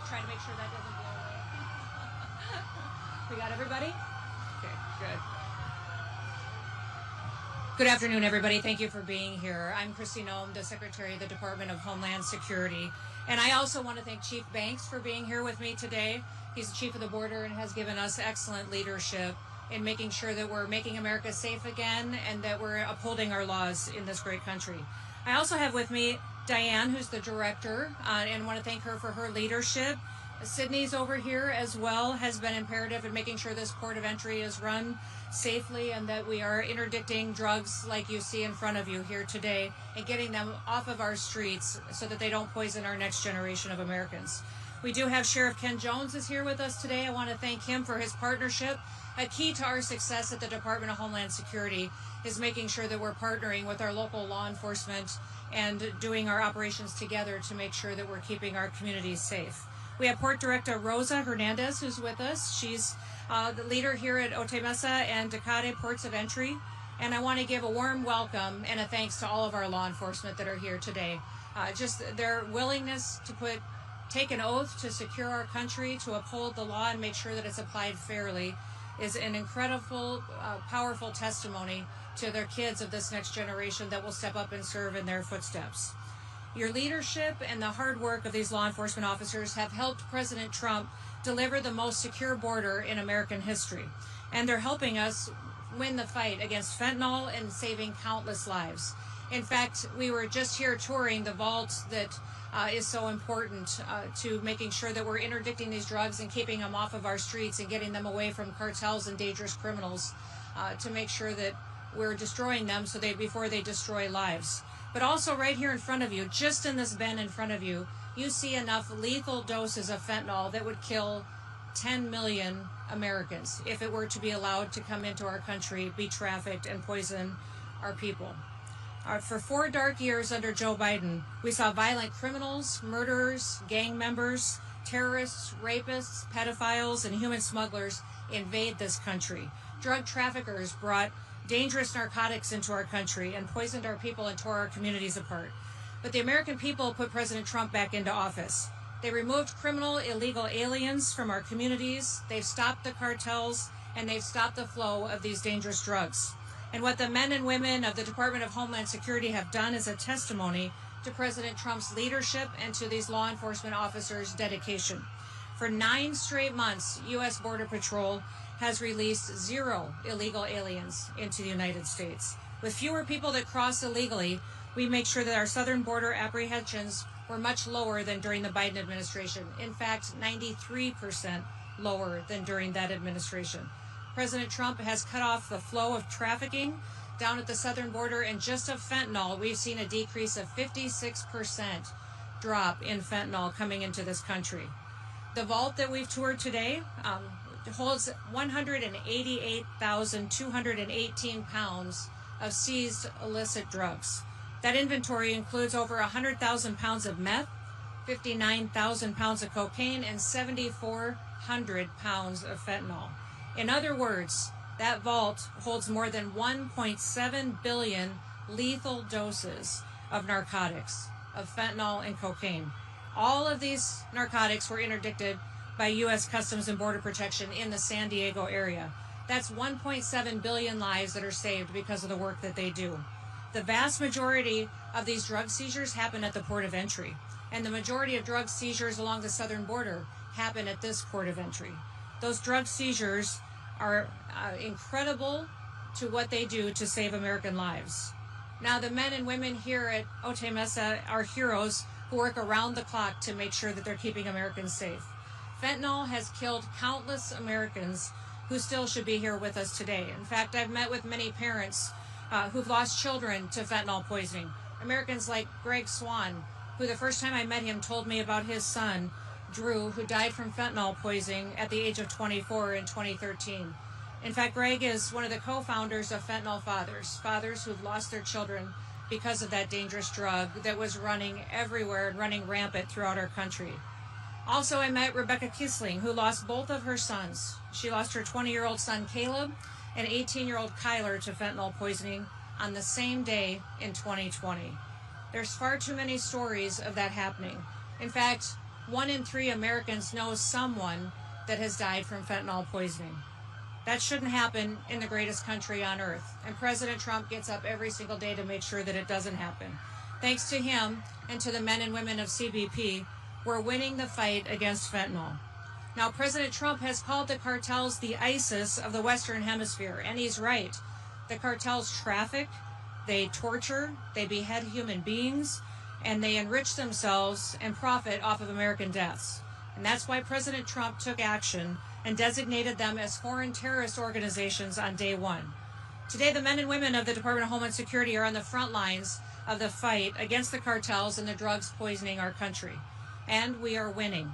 try to make sure that doesn't blow away. We got everybody? Okay, good. Good afternoon, everybody. Thank you for being here. I'm Kristi Noem, the Secretary of the Department of Homeland Security. And I also want to thank Chief Banks for being here with me today. He's the Chief of the Border and has given us excellent leadership in making sure that we're making America safe again and that we're upholding our laws in this great country. I also have with me Diane, who's the director, and want to thank her for her leadership. Sydney's over here as well, has been imperative in making sure this port of entry is run safely and that we are interdicting drugs like you see in front of you here today and getting them off of our streets so that they don't poison our next generation of Americans. We do have Sheriff Ken Jones is here with us today. I want to thank him for his partnership. A key to our success at the Department of Homeland Security is making sure that we're partnering with our local law enforcement and doing our operations together to make sure that we're keeping our communities safe. We have Port Director Rosa Hernandez who's with us. She's the leader here at Otay Mesa and Tecate Ports of Entry. And I want to give a warm welcome and a thanks to all of our law enforcement that are here today. Just their willingness to take an oath to secure our country, to uphold the law and make sure that it's applied fairly is an incredible, powerful testimony to their kids of this next generation that will step up and serve in their footsteps. Your leadership and the hard work of these law enforcement officers have helped President Trump deliver the most secure border in American history. And they're helping us win the fight against fentanyl and saving countless lives. In fact, we were just here touring the vault that is so important to making sure that we're interdicting these drugs and keeping them off of our streets and getting them away from cartels and dangerous criminals to make sure that we're destroying them before they destroy lives. But also right here in front of you, just in this bin in front of you, you see enough lethal doses of fentanyl that would kill 10 million Americans if it were to be allowed to come into our country, be trafficked, and poison our people. For 4 dark years under Joe Biden, we saw violent criminals, murderers, gang members, terrorists, rapists, pedophiles, and human smugglers invade this country. Drug traffickers brought dangerous narcotics into our country and poisoned our people and tore our communities apart. But the American people put President Trump back into office. They removed criminal, illegal aliens from our communities, they've stopped the cartels, and they've stopped the flow of these dangerous drugs. And what the men and women of the Department of Homeland Security have done is a testimony to President Trump's leadership and to these law enforcement officers' dedication. For 9 straight months, U.S. Border Patrol has released 0 illegal aliens into the United States. With fewer people that cross illegally, we make sure that our southern border apprehensions were much lower than during the Biden administration. In fact, 93% lower than during that administration. President Trump has cut off the flow of trafficking down at the southern border, and just of fentanyl, we've seen a decrease of 56% drop in fentanyl coming into this country. The vault that we've toured today holds 188,218 pounds of seized illicit drugs. That inventory includes over 100,000 pounds of meth, 59,000 pounds of cocaine, and 7,400 pounds of fentanyl. In other words, that vault holds more than 1.7 billion lethal doses of narcotics, of fentanyl and cocaine. All of these narcotics were interdicted by U.S. Customs and Border Protection in the San Diego area. That's 1.7 billion lives that are saved because of the work that they do. The vast majority of these drug seizures happen at the port of entry, and the majority of drug seizures along the southern border happen at this port of entry. Those drug seizures are incredible to what they do to save American lives. Now, the men and women here at Otay Mesa are heroes who work around the clock to make sure that they're keeping Americans safe. Fentanyl has killed countless Americans who still should be here with us today. In fact, I've met with many parents who've lost children to fentanyl poisoning. Americans like Greg Swan, who the first time I met him told me about his son, Drew, who died from fentanyl poisoning at the age of 24 in 2013. In fact, Greg is one of the co-founders of Fentanyl fathers who've lost their children because of that dangerous drug that was running everywhere and running rampant throughout our country. Also, I met Rebecca Kisling, who lost both of her sons. She lost her 20-year-old son, Caleb, and 18-year-old Kyler to fentanyl poisoning on the same day in 2020. There's far too many stories of that happening. In fact, 1 in 3 Americans know someone that has died from fentanyl poisoning. That shouldn't happen in the greatest country on earth. And President Trump gets up every single day to make sure that it doesn't happen. Thanks to him and to the men and women of CBP, we're winning the fight against fentanyl. Now, President Trump has called the cartels the ISIS of the Western Hemisphere, and he's right. The cartels traffic, they torture, they behead human beings, and they enrich themselves and profit off of American deaths. And that's why President Trump took action and designated them as foreign terrorist organizations on day one. Today, the men and women of the Department of Homeland Security are on the front lines of the fight against the cartels and the drugs poisoning our country. And we are winning.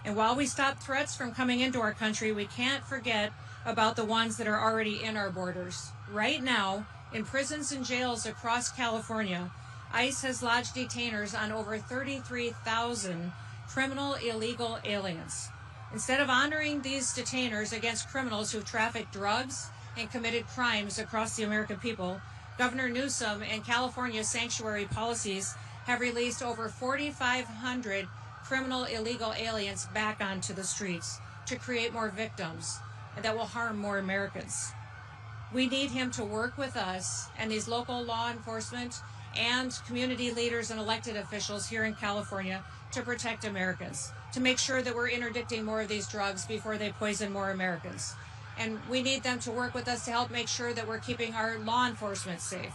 And while we stop threats from coming into our country, we can't forget about the ones that are already in our borders. Right now, in prisons and jails across California, ICE has lodged detainers on over 33,000 criminal illegal aliens. Instead of honoring these detainers against criminals who trafficked drugs and committed crimes across the American people, Governor Newsom and California's sanctuary policies have released over 4,500 criminal illegal aliens back onto the streets to create more victims and that will harm more Americans. We need him to work with us and these local law enforcement and community leaders and elected officials here in California to protect Americans, to make sure that we're interdicting more of these drugs before they poison more Americans. And we need them to work with us to help make sure that we're keeping our law enforcement safe.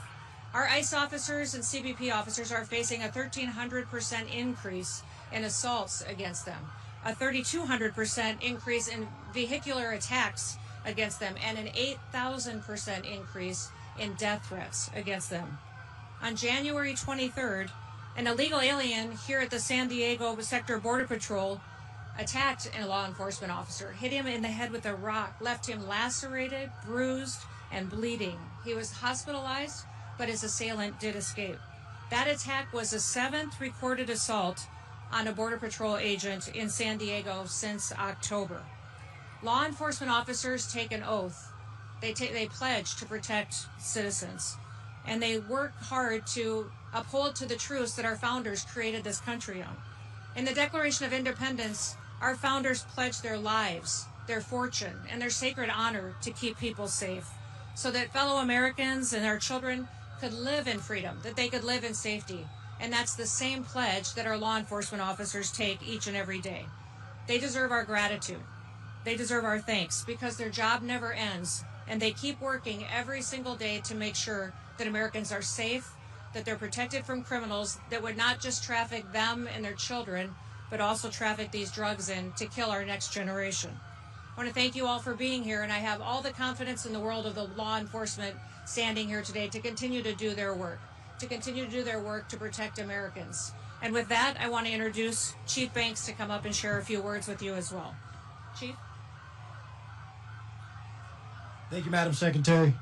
Our ICE officers and CBP officers are facing a 1,300% increase in assaults against them, a 3,200% increase in vehicular attacks against them, and an 8,000% increase in death threats against them. On January 23rd, an illegal alien here at the San Diego Sector Border Patrol attacked a law enforcement officer, hit him in the head with a rock, left him lacerated, bruised, and bleeding. He was hospitalized, but his assailant did escape. That attack was the 7th recorded assault on a Border Patrol agent in San Diego since October. Law enforcement officers take an oath. They pledge to protect citizens, and they work hard to uphold to the truths that our founders created this country on. In the Declaration of Independence, our founders pledged their lives, their fortune, and their sacred honor to keep people safe, so that fellow Americans and our children could live in freedom, that they could live in safety. And that's the same pledge that our law enforcement officers take each and every day. They deserve our gratitude. They deserve our thanks because their job never ends, and they keep working every single day to make sure that Americans are safe, that they're protected from criminals that would not just traffic them and their children, but also traffic these drugs in to kill our next generation. I want to thank you all for being here, and I have all the confidence in the world of the law enforcement standing here today to continue to do their work, to protect Americans. And with that, I want to introduce Chief Banks to come up and share a few words with you as well. Chief? Thank you, Madam Secretary.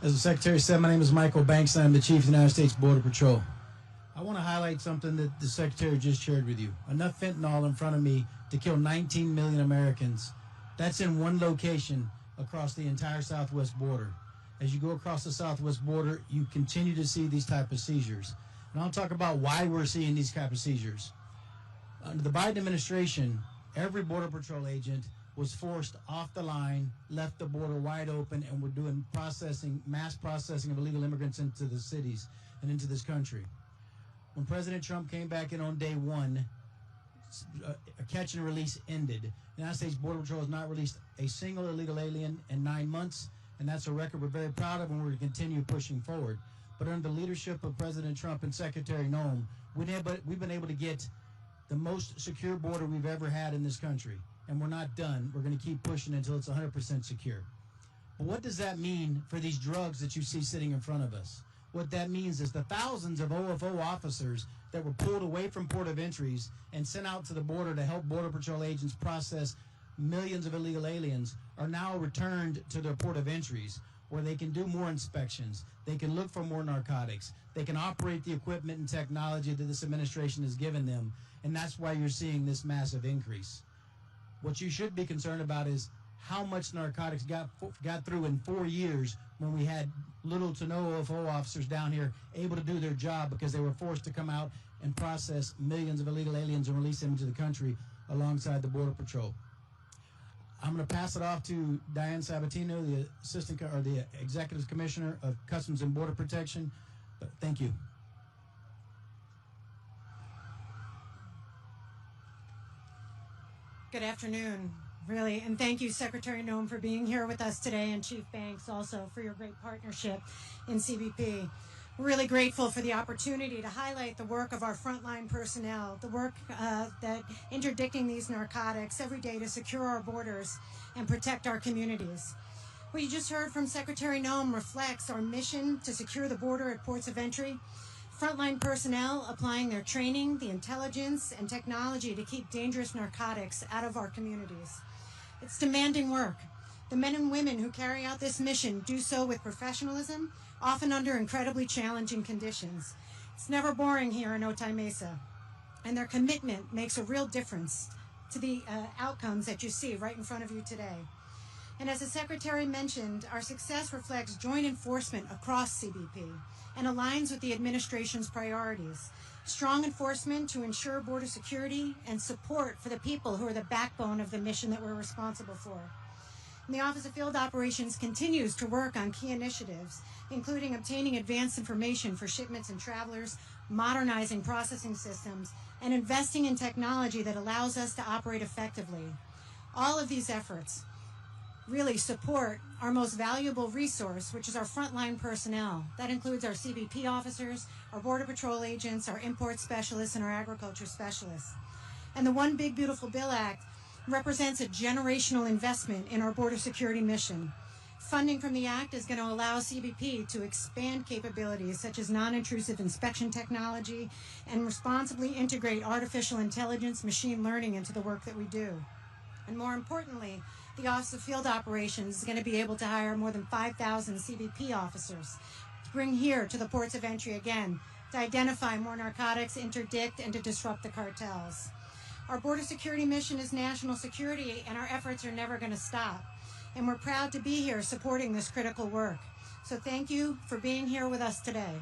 As the Secretary said, my name is Michael Banks, and I'm the Chief of the United States Border Patrol. I want to highlight something that the Secretary just shared with you. Enough fentanyl in front of me to kill 19 million Americans. That's in one location across the entire southwest border. As you go across the southwest border, you continue to see these type of seizures. And I'll talk about why we're seeing these type of seizures. Under the Biden administration, every Border Patrol agent was forced off the line, left the border wide open, and we're doing mass processing of illegal immigrants into the cities and into this country. When President Trump came back in on day one, a catch and release ended. The United States Border Patrol has not released a single illegal alien in 9 months, and that's a record we're very proud of, and we're going to continue pushing forward. But under the leadership of President Trump and Secretary Noem, we've been able to get the most secure border we've ever had in this country. And we're not done. We're going to keep pushing until it's 100% secure. But what does that mean for these drugs that you see sitting in front of us? What that means is the thousands of OFO officers that were pulled away from port of entries and sent out to the border to help Border Patrol agents process millions of illegal aliens are now returned to their port of entries, where they can do more inspections, they can look for more narcotics, they can operate the equipment and technology that this administration has given them, and that's why you're seeing this massive increase. What you should be concerned about is how much narcotics got through in 4 years when we had little to no OFO officers down here able to do their job because they were forced to come out and process millions of illegal aliens and release them into the country alongside the Border Patrol. I'm going to pass it off to Diane Sabatino, the the Executive Commissioner of Customs and Border Protection. Thank you. Good afternoon, really, and thank you, Secretary Noem, for being here with us today, and Chief Banks also for your great partnership in CBP. We're really grateful for the opportunity to highlight the work of our frontline personnel, the work that interdicting these narcotics every day to secure our borders and protect our communities. What you just heard from Secretary Noem reflects our mission to secure the border at ports of entry. Frontline personnel applying their training, the intelligence, and technology to keep dangerous narcotics out of our communities. It's demanding work. The men and women who carry out this mission do so with professionalism, often under incredibly challenging conditions. It's never boring here in Otay Mesa, and their commitment makes a real difference to the outcomes that you see right in front of you today. And as the Secretary mentioned, our success reflects joint enforcement across CBP and aligns with the administration's priorities. Strong enforcement to ensure border security and support for the people who are the backbone of the mission that we're responsible for. And the Office of Field Operations continues to work on key initiatives, including obtaining advanced information for shipments and travelers, modernizing processing systems, and investing in technology that allows us to operate effectively. All of these efforts really support our most valuable resource, which is our frontline personnel. That includes our CBP officers, our Border Patrol agents, our import specialists, and our agriculture specialists. And the One Big Beautiful Bill Act represents a generational investment in our border security mission. Funding from the Act is going to allow CBP to expand capabilities such as non-intrusive inspection technology and responsibly integrate artificial intelligence, machine learning into the work that we do. And more importantly, the Office of Field Operations is going to be able to hire more than 5,000 CBP officers to bring here to the ports of entry again, to identify more narcotics, interdict, and to disrupt the cartels. Our border security mission is national security, and our efforts are never going to stop. And we're proud to be here supporting this critical work. So thank you for being here with us today.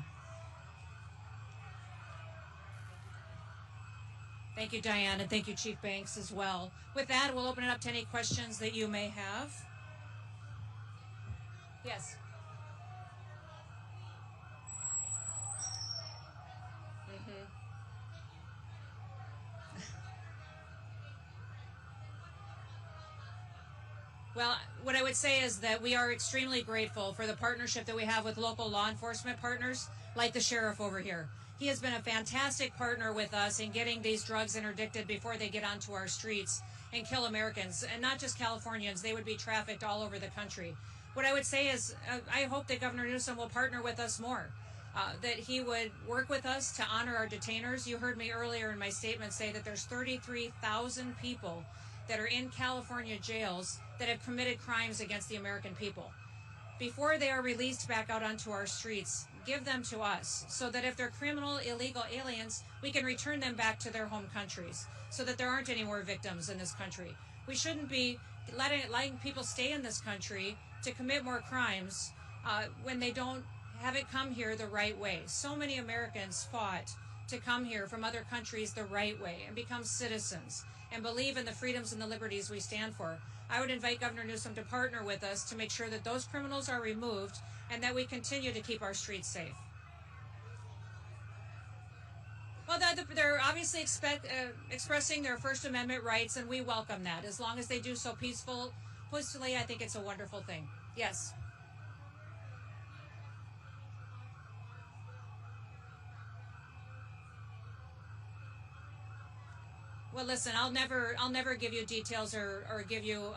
Thank you, Diane, and thank you, Chief Banks, as well. With that, we'll open it up to any questions that you may have. Yes. Well, what I would say is that we are extremely grateful for the partnership that we have with local law enforcement partners, like the sheriff over here. He has been a fantastic partner with us in getting these drugs interdicted before they get onto our streets and kill Americans, and not just Californians. They would be trafficked all over the country. What I would say is I hope that Governor Newsom will partner with us more, that he would work with us to honor our detainers. You heard me earlier in my statement say that there's 33,000 people that are in California jails that have committed crimes against the American people. Before they are released back out onto our streets, give them to us so that if they're criminal, illegal aliens, we can return them back to their home countries so that there aren't any more victims in this country. We shouldn't be letting people stay in this country to commit more crimes when they don't have it come here the right way. So many Americans fought to come here from other countries the right way and become citizens and believe in the freedoms and the liberties we stand for. I would invite Governor Newsom to partner with us to make sure that those criminals are removed and that we continue to keep our streets safe. Well, they're obviously expressing their First Amendment rights, and we welcome that. As long as they do so peacefully, I think it's a wonderful thing. Yes. Well, listen, I'll never give you details or give you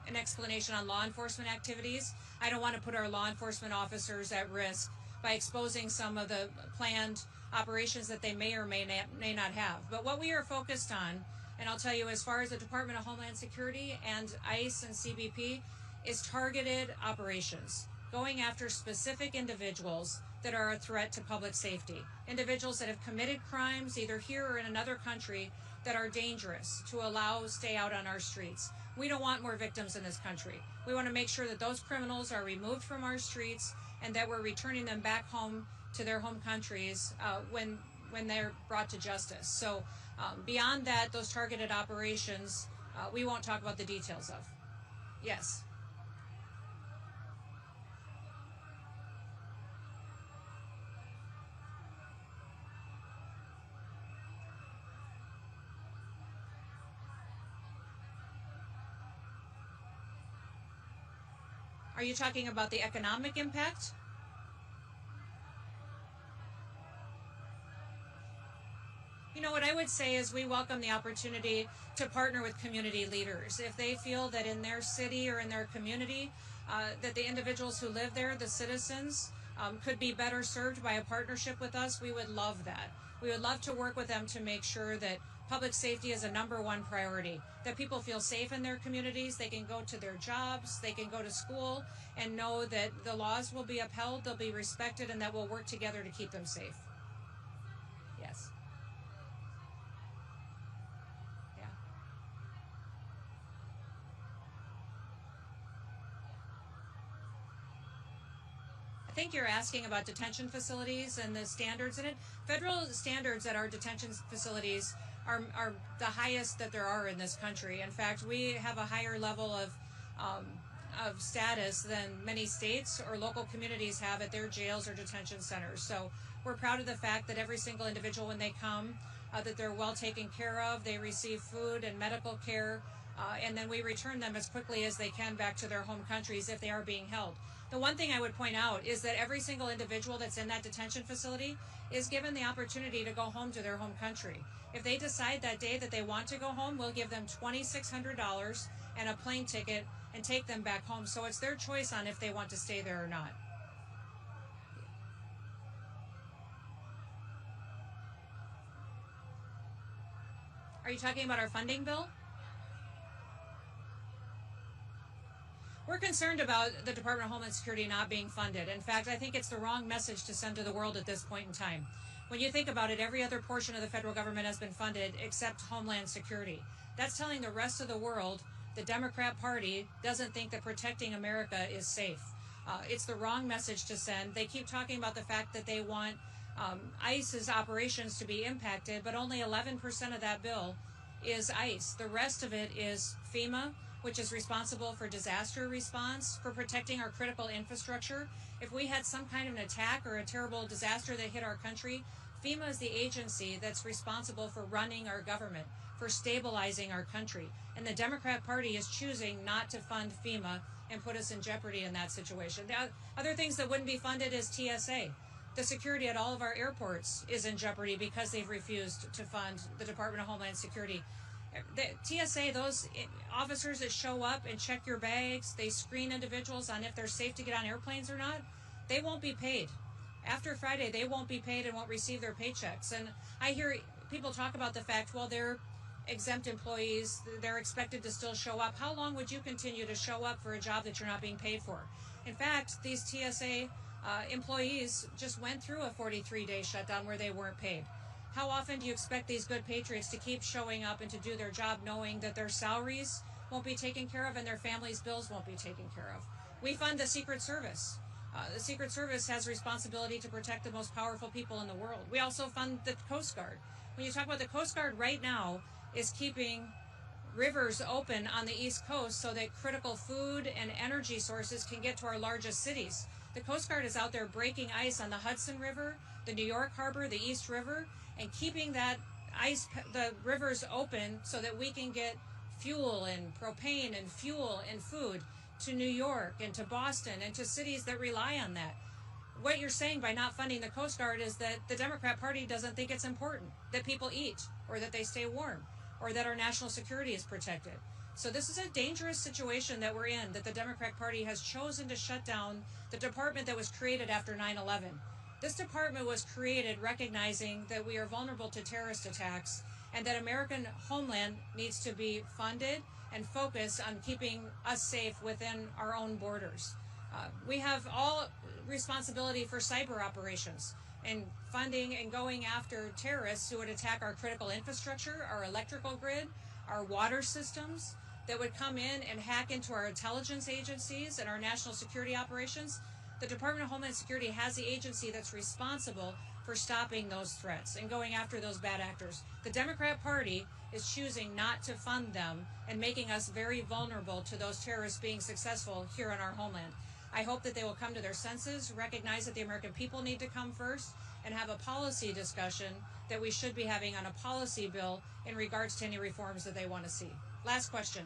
an explanation on law enforcement activities. I don't want to put our law enforcement officers at risk by exposing some of the planned operations that they may or may not have. But what we are focused on, and I'll tell you as far as the Department of Homeland Security and ICE and CBP, is targeted operations, going after specific individuals that are a threat to public safety, individuals that have committed crimes either here or in another country that are dangerous to stay out on our streets. We don't want more victims in this country. We want to make sure that those criminals are removed from our streets and that we're returning them back home to their home countries when when they're brought to justice. So beyond that, those targeted operations, we won't talk about the details of. Yes. Are you talking about the economic impact? You know, what I would say is we welcome the opportunity to partner with community leaders. If they feel that in their city or in their community, that the individuals who live there, the citizens, could be better served by a partnership with us, we would love that. We would love to work with them to make sure that public safety is a #1 priority, that people feel safe in their communities, they can go to their jobs, they can go to school, and know that the laws will be upheld, they'll be respected, and that we'll work together to keep them safe. Yes. Yeah. I think you're asking about detention facilities and the standards in it. Federal standards at our detention facilities are the highest that there are in this country. In fact, we have a higher level of status than many states or local communities have at their jails or detention centers. So we're proud of the fact that every single individual, when they come, that they're well taken care of, they receive food and medical care, and then we return them as quickly as they can back to their home countries if they are being held. The one thing I would point out is that every single individual that's in that detention facility is given the opportunity to go home to their home country. If they decide that day that they want to go home, we'll give them $2,600 and a plane ticket and take them back home. So it's their choice on if they want to stay there or not. Are you talking about our funding bill? We're concerned about the Department of Homeland Security not being funded. In fact, I think it's the wrong message to send to the world at this point in time. When you think about it, every other portion of the federal government has been funded except Homeland Security. That's telling the rest of the world the Democrat Party doesn't think that protecting America is safe. It's the wrong message to send. They keep talking about the fact that they want ICE's operations to be impacted, but only 11% of that bill is ICE. The rest of it is FEMA, which is responsible for disaster response, for protecting our critical infrastructure. If we had some kind of an attack or a terrible disaster that hit our country, FEMA is the agency that's responsible for running our government, for stabilizing our country. And the Democrat Party is choosing not to fund FEMA and put us in jeopardy in that situation. The other things that wouldn't be funded is TSA. The security at all of our airports is in jeopardy because they've refused to fund the Department of Homeland Security. The TSA, those officers that show up and check your bags, they screen individuals on if they're safe to get on airplanes or not, they won't be paid. After Friday, they won't be paid and won't receive their paychecks. And I hear people talk about the fact, well, they're exempt employees, they're expected to still show up. How long would you continue to show up for a job that you're not being paid for? In fact, these TSA employees just went through a 43-day shutdown where they weren't paid. How often do you expect these good patriots to keep showing up and to do their job knowing that their salaries won't be taken care of and their families' bills won't be taken care of? We fund the Secret Service. The Secret Service has responsibility to protect the most powerful people in the world. We also fund the Coast Guard. When you talk about the Coast Guard right now is keeping rivers open on the East Coast so that critical food and energy sources can get to our largest cities. The Coast Guard is out there breaking ice on the Hudson River, the New York Harbor, the East River, and keeping that ice, the rivers open so that we can get fuel and propane and fuel and food to New York and to Boston and to cities that rely on that. What you're saying by not funding the Coast Guard is that the Democrat Party doesn't think it's important that people eat or that they stay warm or that our national security is protected. So this is a dangerous situation that we're in, that the Democrat Party has chosen to shut down the department that was created after 9/11. This department was created recognizing that we are vulnerable to terrorist attacks and that American homeland needs to be funded and focused on keeping us safe within our own borders. We have all responsibility for cyber operations and funding and going after terrorists who would attack our critical infrastructure, our electrical grid, our water systems, that would come in and hack into our intelligence agencies and our national security operations. The Department of Homeland Security has the agency that's responsible for stopping those threats and going after those bad actors. The Democrat Party is choosing not to fund them and making us very vulnerable to those terrorists being successful here in our homeland. I hope that they will come to their senses, recognize that the American people need to come first, and have a policy discussion that we should be having on a policy bill in regards to any reforms that they want to see. Last question.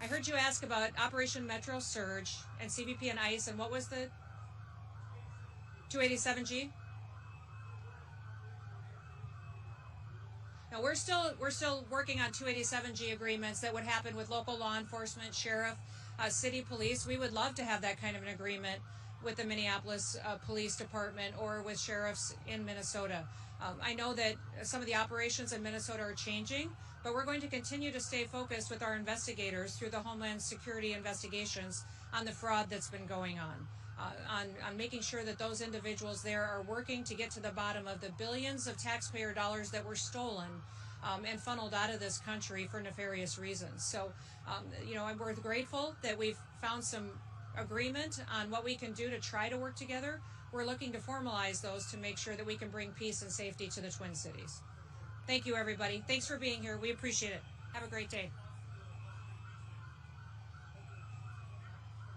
I heard you ask about Operation Metro Surge and CBP and ICE, and what was the 287G? No, we're still working on 287G agreements that would happen with local law enforcement, sheriff, city police. We would love to have that kind of an agreement with the Minneapolis Police Department or with sheriffs in Minnesota. I know that some of the operations in Minnesota are changing, but we're going to continue to stay focused with our investigators through the Homeland Security investigations on the fraud that's been going on making sure that those individuals there are working to get to the bottom of the billions of taxpayer dollars that were stolen and funneled out of this country for nefarious reasons. So, we're grateful that we've found some agreement on what we can do to try to work together. We're looking to formalize those to make sure that we can bring peace and safety to the Twin Cities. Thank you, everybody. Thanks for being here. We appreciate it. Have a great day.